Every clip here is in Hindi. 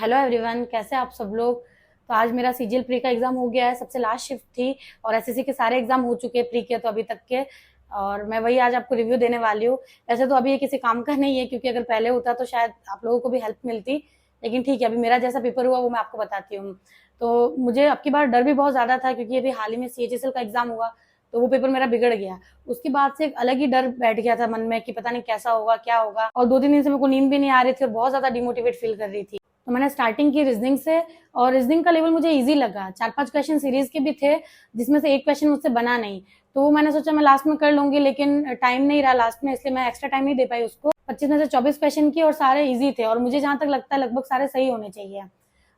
हेलो एवरीवन, कैसे आप सब लोग। तो आज मेरा सीजीएल प्री का एग्जाम हो गया है, सबसे लास्ट शिफ्ट थी और एसएससी के सारे एग्जाम हो चुके हैं प्री के तो अभी तक के। और मैं वही आज आपको रिव्यू देने वाली हूँ। वैसे तो अभी ये किसी काम का नहीं है, क्योंकि अगर पहले होता तो शायद आप लोगों को भी हेल्प मिलती, लेकिन ठीक है, अभी मेरा जैसा पेपर हुआ वो मैं आपको बताती हूँ। तो मुझे अब की बार डर भी बहुत ज्यादा था, क्योंकि अभी हाल ही में सीएचएसएल का एग्जाम हुआ, तो वो पेपर मेरा बिगड़ गया। उसके बाद से एक अलग ही डर बैठ गया था मन में कि पता नहीं कैसा होगा क्या होगा, और 2-3 दिन से मेरे को नींद भी नहीं आ रही थी और बहुत ज्यादा डिमोटिवेट फील कर रही थी। तो मैंने स्टार्टिंग की रीजनिंग से, और रीजनिंग का लेवल मुझे इजी लगा। 4-5 क्वेश्चन सीरीज के भी थे, जिसमें से एक क्वेश्चन मुझसे बना नहीं, तो वो मैंने सोचा मैं लास्ट में कर लूंगी, लेकिन टाइम नहीं रहा लास्ट में, इसलिए मैं एक्स्ट्रा टाइम नहीं दे पाई उसको। 25 में से 24 क्वेश्चन की और सारे इजी थे, और मुझे जहां तक लगता है लगभग सारे सही होने चाहिए।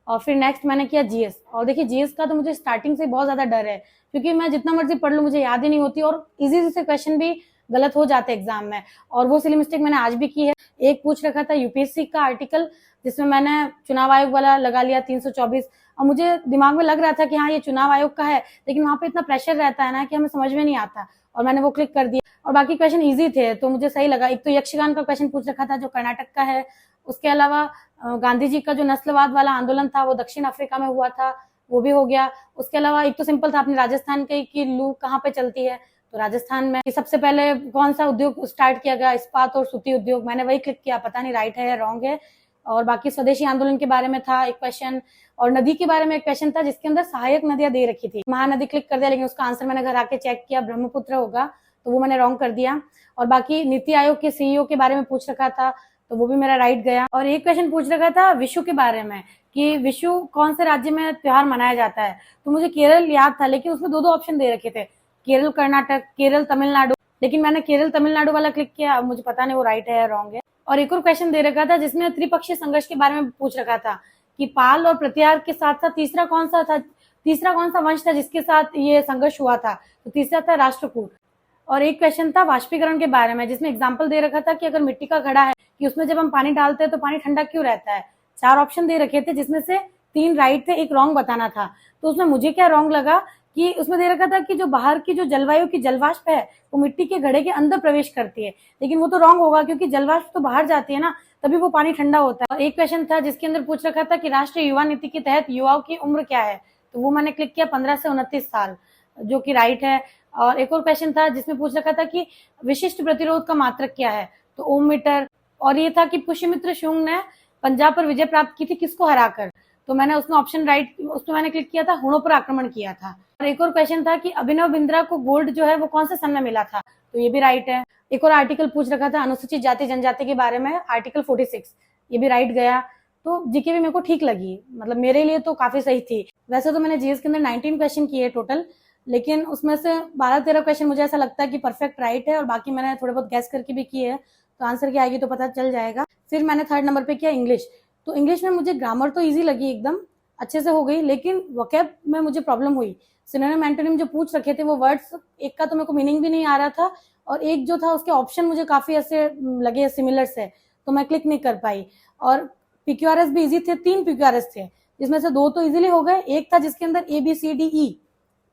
और फिर नेक्स्ट मैंने किया जीएस। और देखिए, जीएस का तो मुझे स्टार्टिंग से बहुत ज्यादा डर है, क्योंकि मैं जितना मर्जी पढ़ लूं मुझे याद ही नहीं होती, और इजी से क्वेश्चन भी गलत हो जाते एग्जाम में। और वो सिली मिस्टेक मैंने आज भी की है। एक पूछ रखा था यूपीएससी का आर्टिकल, जिसमें मैंने चुनाव आयोग वाला लगा लिया 324, और मुझे दिमाग में लग रहा था कि हाँ ये चुनाव आयोग का है, लेकिन वहां पे इतना प्रेशर रहता है ना कि हमें समझ में नहीं आता, और मैंने वो क्लिक कर दिया। और बाकी क्वेश्चन इजी थे तो मुझे सही लगा। एक तो यक्षगान का क्वेश्चन पूछ रखा था जो कर्नाटक का है। उसके अलावा गांधी जी का जो नस्लवाद वाला आंदोलन था वो दक्षिण अफ्रीका में हुआ था, वो भी हो गया। उसके अलावा एक तो सिंपल था अपने राजस्थान के कि लू कहाँ पे चलती है, तो राजस्थान में। सबसे पहले कौन सा उद्योग स्टार्ट किया गया, इस्पात और सूती उद्योग, मैंने वही क्लिक किया, पता नहीं राइट है या रॉन्ग है। और बाकी स्वदेशी आंदोलन के बारे में था एक क्वेश्चन, और नदी के बारे में एक क्वेश्चन था जिसके अंदर सहायक नदियां दे रखी थी। महानदी क्लिक कर दिया, लेकिन उसका आंसर मैंने घर आके चेक किया, ब्रह्मपुत्र होगा, तो वो मैंने रॉन्ग कर दिया। और बाकी नीति आयोग के सीईओ के बारे में पूछ रखा था, तो वो भी मेरा राइट गया। और एक क्वेश्चन पूछ रखा था विशु के बारे में, कि विशु कौन से राज्य में त्योहार मनाया जाता है, तो मुझे केरल याद था, लेकिन उसमें 2-2 ऑप्शन दे रखे थे, केरल कर्नाटक, केरल तमिलनाडु, लेकिन मैंने केरल तमिलनाडु वाला क्लिक किया। अब मुझे पता नहीं वो राइट है या रॉन्ग है। और एक और क्वेश्चन दे रखा था जिसमें त्रिपक्षीय संघर्ष के बारे में पूछ रखा था, कि पाल और प्रत्यार के साथ साथ तीसरा कौन सा वंश था जिसके साथ ये संघर्ष हुआ था, तो तीसरा था राष्ट्रकूट। और एक क्वेश्चन था वाष्पीकरण के बारे में, जिसमें एग्जाम्पल दे रखा था कि अगर मिट्टी का घड़ा है कि उसमें जब हम पानी डालते हैं तो पानी ठंडा क्यों रहता है। 4 ऑप्शन दे रखे थे, जिसमें से 3 राइट थे, एक रॉन्ग बताना था। तो उसमें मुझे क्या रॉन्ग लगा कि उसमें दे रखा था कि जो बाहर की जो जलवायु की जलवाष्प है वो मिट्टी के घड़े के अंदर प्रवेश करती है, लेकिन वो तो रॉन्ग होगा, क्योंकि जलवाष्प तो बाहर जाती है ना, तभी वो पानी ठंडा होता है। और एक क्वेश्चन था जिसके अंदर पूछ रखा था कि राष्ट्रीय युवा नीति के तहत युवाओं की उम्र क्या है, तो वो मैंने क्लिक किया 15 से 29 साल, जो कि राइट है। और एक और क्वेश्चन था जिसमें पूछ रखा था कि विशिष्ट प्रतिरोध का मात्रक क्या है, तो ओम मीटर। और ये था कि पुष्यमित्र शुंग ने पंजाब पर विजय प्राप्त की थी किसको हराकर, तो मैंने उसमें ऑप्शन राइट, उसमें मैंने क्लिक किया था हुणों पर आक्रमण किया था। और एक और क्वेश्चन था कि अभिनव बिंद्रा को गोल्ड जो है वो कौन से सन में मिला था, तो ये भी राइट है। एक और आर्टिकल पूछ रखा था अनुसूचित जाति जनजाति के बारे में, आर्टिकल 46, ये भी राइट गया। तो जीके भी मेरे को ठीक लगी, मतलब मेरे लिए तो काफी सही थी। वैसे तो मैंने जीएस के अंदर 19 क्वेश्चन किए टोटल, लेकिन उसमें से 12-13 क्वेश्चन मुझे ऐसा लगता है कि परफेक्ट राइट है, और बाकी मैंने थोड़े बहुत गैस करके भी किए है, तो आंसर क्या आएगी तो पता चल जाएगा। फिर मैंने 3rd नंबर पे किया इंग्लिश। तो इंग्लिश में मुझे ग्रामर तो इजी लगी, एकदम अच्छे से हो गई, लेकिन वोकैब में मुझे प्रॉब्लम हुई। सिनोनिम एंटोनिम जो पूछ रखे थे वो वर्ड्स, एक का तो मेरे को मीनिंग भी नहीं आ रहा था, और एक जो था उसके ऑप्शन मुझे काफी ऐसे लगे सिमिलर से, तो मैं क्लिक नहीं कर पाई। और पीक्यूआरएस भी इजी थे, 3 पीक्यूआरएस थे, जिसमें से 2 तो इजीली हो गए, एक था जिसके अंदर ABCDE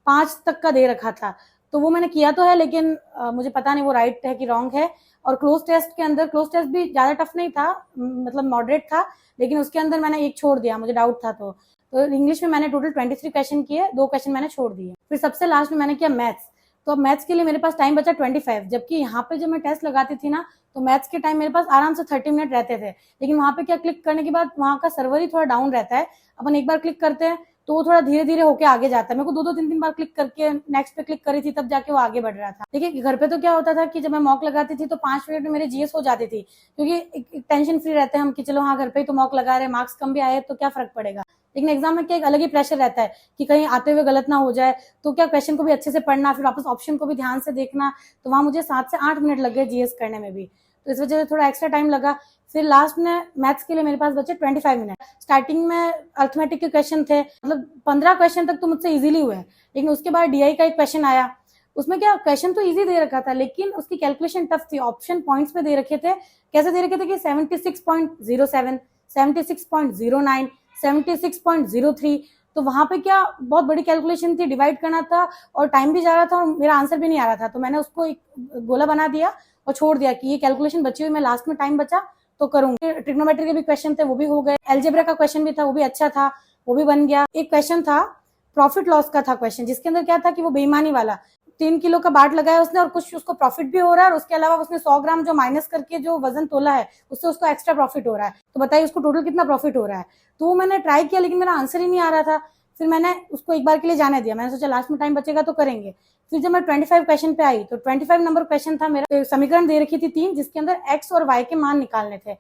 5 तक का दे रखा था, तो वो मैंने किया तो है, लेकिन मुझे पता नहीं वो राइट है कि रॉन्ग है। और क्लोज टेस्ट के अंदर, क्लोज टेस्ट भी ज्यादा टफ नहीं था, मतलब मॉडरेट था, लेकिन उसके अंदर मैंने एक छोड़ दिया, मुझे डाउट था। तो इंग्लिश में मैंने टोटल 23 क्वेश्चन किए, 2 क्वेश्चन मैंने छोड़ दिए। फिर सबसे लास्ट में मैंने किया मैथ्स। तो अब मैथ्स के लिए मेरे पास टाइम बचा 25, जबकि यहाँ पे जब मैं टेस्ट लगाती थी ना, तो मैथ्स के टाइम मेरे पास आराम से 30 मिनट रहते थे, लेकिन वहां पे क्या, क्लिक करने के बाद वहां का सर्वर ही थोड़ा डाउन रहता है। अपन एक बार क्लिक करते हैं तो वो थोड़ा धीरे धीरे होके आगे जाता है। मेरे को 2-2 3-3 बार क्लिक करके नेक्स्ट पे क्लिक करी थी, तब जाके वो आगे बढ़ रहा था। देखिए, घर पे तो क्या होता था कि जब मैं मॉक लगाती थी तो 5 मिनट में मेरी जीएस हो जाती थी, क्योंकि एक टेंशन फ्री रहते हैं हम कि चलो हाँ घर पे ही तो मॉक लगा रहे हैं, मार्क्स कम भी आए तो क्या फर्क पड़ेगा। लेकिन एग्जाम में क्या एक अलग ही प्रेशर रहता है कि कहीं आते हुए गलत ना हो जाए, तो क्या क्वेश्चन को भी अच्छे से पढ़ना, फिर वापस ऑप्शन को भी ध्यान से देखना, तो वहां मुझे 7 से 8 मिनट लग गए जीएस करने में भी, तो इस वजह से थोड़ा एक्स्ट्रा टाइम लगा। फिर लास्ट में मैथ्स के लिए मेरे पास बचे 25 मिनट। स्टार्टिंग में अर्थमेटिक के क्वेश्चन थे, मतलब 15 क्वेश्चन तक तो मुझसे इजीली हुए, लेकिन उसके बाद डीआई का एक क्वेश्चन आया, उसमें क्या क्वेश्चन तो इजी दे रखा था, लेकिन उसकी कैलकुलेशन टफ थी। ऑप्शन पॉइंट्स पे दे रखे थे, कैसे दे रखे थे कि 76.07, 76.09, 76.03, तो वहां पे क्या बहुत बड़ी कैलकुलेशन थी, डिवाइड करना था, और टाइम भी जा रहा था और मेरा आंसर भी नहीं आ रहा था, तो मैंने उसको एक गोला बना दिया और छोड़ दिया कि ये कैलकुलेशन बची हुई, मैं लास्ट में टाइम बचा तो करूंगी। ट्रिग्नोमेट्री के भी क्वेश्चन थे, वो भी हो गए। अलजेब्रा का क्वेश्चन भी था, वो भी अच्छा था, वो भी बन गया। एक क्वेश्चन था प्रॉफिट लॉस का था क्वेश्चन, जिसके अंदर क्या था कि वो बेईमानी वाला 3 किलो का बाट लगाया उसने और कुछ उसको प्रॉफिट भी हो रहा है, और उसके अलावा उसने 100 ग्राम जो माइनस करके जो वजन तोला है उससे उसको एक्स्ट्रा प्रॉफिट हो रहा है। तो बताइए उसको टोटल कितना प्रॉफिट हो रहा है। तो वो मैंने ट्राई किया, लेकिन मेरा आंसर ही नहीं आ रहा था। फिर मैंने उसको एक बार के लिए जाने दिया, मैंने सोचा लास्ट में टाइम बचेगा तो करेंगे। फिर जब मैं 25 क्वेश्चन पे आई तो 25 नंबर क्वेश्चन था मेरा। समीकरण दे रखी थी 3, जिसके अंदर एक्स और वाई के मान निकालने थे।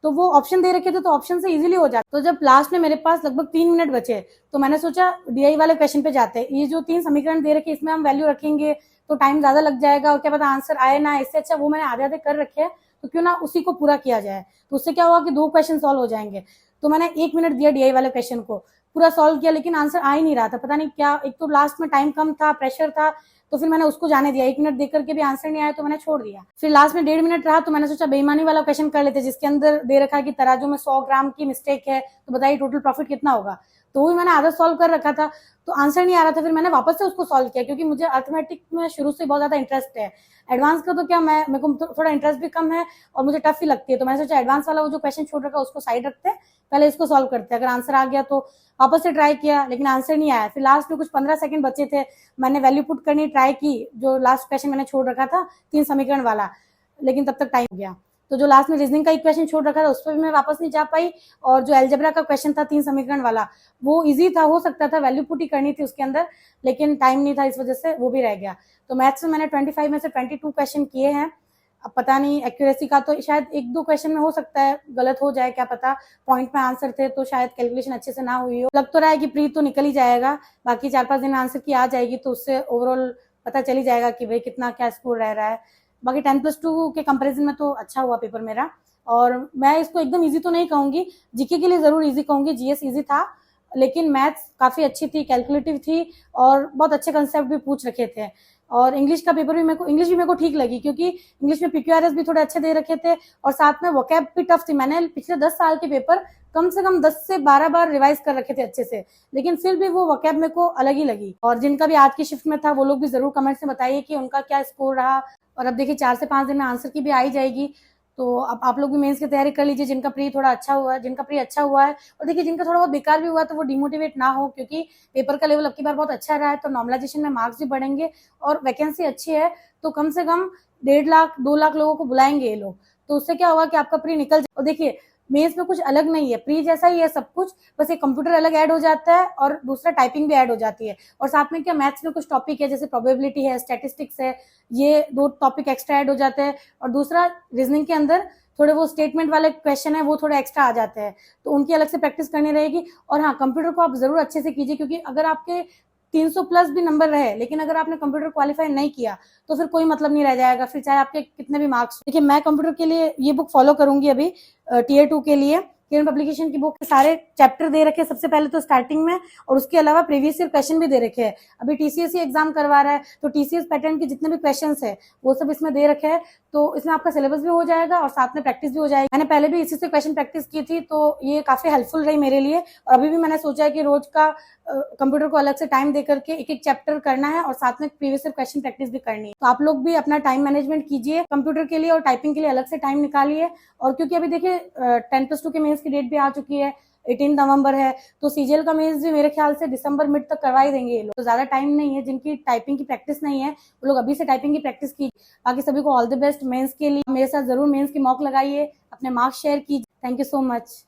तो वो ऑप्शन दे रखे थे, तो ऑप्शन से इजीली हो जाता। तो जब लास्ट में मेरे पास लगभग 3 मिनट बचे, तो मैंने सोचा डीआई वाले क्वेश्चन पे जाते हैं। ये जो 3 समीकरण दे रखे इसमें हम वैल्यू रखेंगे तो टाइम ज्यादा लग जाएगा और क्या पता आंसर आए ना। इससे अच्छा वो मैंने आधे आधे कर रखे हैं, तो क्यों ना उसी को पूरा किया जाए। तो उससे क्या हुआ कि 2 क्वेश्चन सॉल्व हो जाएंगे। तो मैंने 1 मिनट दिया डीआई वाले क्वेश्चन को, पूरा सॉल्व किया, लेकिन आंसर आ ही नहीं रहा था। पता नहीं क्या, एक तो लास्ट में टाइम कम था, प्रेशर था, तो फिर मैंने उसको जाने दिया। 1 मिनट देख करके भी आंसर नहीं आया तो मैंने छोड़ दिया। फिर लास्ट में 1.5 मिनट रहा, तो मैंने सोचा बेईमानी वाला क्वेश्चन कर लेते, जिसके अंदर दे रखा है कि तराजू में 100 ग्राम की मिस्टेक है, तो बताइए टोटल प्रॉफिट कितना होगा। तो वो भी मैंने आधा सॉल्व कर रखा था, तो आंसर नहीं आ रहा था। फिर मैंने वापस से उसको सॉल्व किया, क्योंकि मुझे अर्थमेटिक में शुरू से बहुत ज्यादा इंटरेस्ट है। एडवांस का तो क्या, मेरे को थोड़ा इंटरेस्ट भी कम है और मुझे टफ ही लगती है। तो मैंने सोचा एडवांस वाला वो जो क्वेश्चन छोड़ रखा उसको साइड रखते हैं, पहले इसको सॉल्व करते हैं। अगर आंसर आ गया तो वापस से ट्राई किया, लेकिन आंसर नहीं आया। फिर लास्ट में कुछ 15 सेकंड बचे थे, मैंने वैल्यू पुट करनी ट्राई की, जो लास्ट क्वेश्चन मैंने छोड़ रखा था 3 समीकरण वाला, लेकिन तब तक टाइम हो गया। तो जो लास्ट में रीजनिंग का एक क्वेश्चन छोड़ रखा था उस पर भी मैं वापस नहीं जा पाई, और जो अलजेब्रा का क्वेश्चन था 3 समीकरण वाला, वो इजी था, हो सकता था, वैल्यू पुट ही करनी थी उसके अंदर, लेकिन टाइम नहीं था, इस वजह से वो भी रह गया। तो मैथ्स में मैंने 25 में से 22 क्वेश्चन किए हैं। अब पता नहीं एक्यूरेसी का तो शायद 1-2 क्वेश्चन में हो सकता है गलत हो जाए, क्या पता, पॉइंट में आंसर थे तो शायद कैलकुलेशन अच्छे से ना हुई हो। लग तो रहा है कि प्री तो निकल ही जाएगा, बाकी 4-5 दिन में आंसर की आ जाएगी, तो उससे ओवरऑल पता चल ही जाएगा कि भाई कितना क्या स्कोर रह रहा है। बाकी 10+2 के कंपैरिजन में तो अच्छा हुआ पेपर मेरा, और मैं इसको एकदम इजी तो नहीं कहूंगी, जीके के लिए जरूर इजी कहूंगी, जीएस इजी था, लेकिन मैथ्स काफी अच्छी थी, कैलकुलेटिव थी, और बहुत अच्छे कंसेप्ट भी पूछ रखे थे। और इंग्लिश का पेपर भी इंग्लिश भी मेरे को ठीक लगी, क्योंकि इंग्लिश में पीक्यूआरएस भी थोड़े अच्छे दे रखे थे, और साथ में वोकैब भी टफ थी। मैंने पिछले 10 साल के पेपर कम से कम 10 से 12 बार रिवाइज कर रखे थे अच्छे से, लेकिन फिर भी वो वोकैब मेरे को अलग ही लगी। और जिनका भी आज की शिफ्ट में था वो लोग भी जरूर कमेंट में बताइए कि उनका क्या स्कोर रहा। और अब देखिए 4 से 5 दिन में आंसर की भी आ ही जाएगी, तो अब आप लोग भी मेंस की तैयारी कर लीजिए, जिनका प्री थोड़ा अच्छा हुआ है, जिनका प्री अच्छा हुआ है। और देखिए जिनका थोड़ा बहुत बेकार भी हुआ तो वो डिमोटिवेट ना हो, क्योंकि पेपर का लेवल अब की बार बहुत अच्छा रहा है, तो नॉर्मलाइजेशन में मार्क्स भी बढ़ेंगे, और वैकेंसी अच्छी है, तो कम से कम 1.5 लाख 2 लाख लोगों को बुलाएंगे ये लोग। तो उससे क्या होगा कि आपका प्री निकल जाए। और देखिए मेंस में कुछ अलग नहीं है, प्री जैसा ही है सब कुछ, बस एक कंप्यूटर अलग ऐड हो जाता है और दूसरा टाइपिंग भी ऐड हो जाती है। और साथ में क्या मैथ्स में कुछ टॉपिक है, जैसे प्रोबेबिलिटी है, स्टैटिस्टिक्स है, ये 2 टॉपिक एक्स्ट्रा ऐड हो जाते हैं। और दूसरा रीजनिंग के अंदर थोड़े वो स्टेटमेंट वाले क्वेश्चन है, वो थोड़े एक्स्ट्रा आ जाते हैं, तो उनकी अलग से प्रैक्टिस करनी रहेगी। और हाँ, कंप्यूटर को आप जरूर अच्छे से कीजिए, क्योंकि अगर आपके 300 प्लस भी नंबर रहे, लेकिन अगर आपने कंप्यूटर क्वालिफाई नहीं किया तो फिर कोई मतलब नहीं रह जाएगा, फिर चाहे आपके कितने भी मार्क्स। देखिए मैं कंप्यूटर के लिए ये बुक फॉलो करूंगी अभी, टीयर 2 के लिए। किरण पब्लिकेशन की बुक के सारे चैप्टर दे रखे हैं सबसे पहले तो स्टार्टिंग में, और उसके अलावा प्रीवियस ईयर क्वेश्चन भी दे रखे हैं। अभी टीसीएस एग्जाम करवा रहा है, तो टीसीएस पैटर्न के जितने भी क्वेश्चन है वो सब इसमें दे रखे हैं, तो इसमें आपका सिलेबस भी हो जाएगा और साथ में प्रैक्टिस भी हो जाएगी। मैंने पहले भी इसी से क्वेश्चन प्रैक्टिस की थी, तो ये काफी हेल्पफुल रही मेरे लिए। और अभी भी मैंने सोचा है कि रोज का कंप्यूटर को अलग से टाइम दे करके एक एक चैप्टर करना है, और साथ में प्रीवियस ईयर क्वेश्चन प्रैक्टिस भी करनी है। तो आप लोग भी अपना टाइम मैनेजमेंट कीजिए, कंप्यूटर के लिए और टाइपिंग के लिए अलग से टाइम निकालिए। और क्योंकि अभी देखिए 10+2 के मेंस की डेट भी आ चुकी है, 18 नवंबर है, तो सीजीएल का मेंस भी मेरे ख्याल से दिसंबर मिड तक करवा ही देंगे ये लोग। तो ज्यादा टाइम नहीं है, जिनकी टाइपिंग की प्रैक्टिस नहीं है वो लोग अभी से टाइपिंग की प्रैक्टिस कीजिए। बाकी सभी को ऑल द बेस्ट मेंस के लिए। मेरे साथ जरूर मेंस की मॉक लगाइए, अपने मार्क्स शेयर कीजिए। Thank you so much.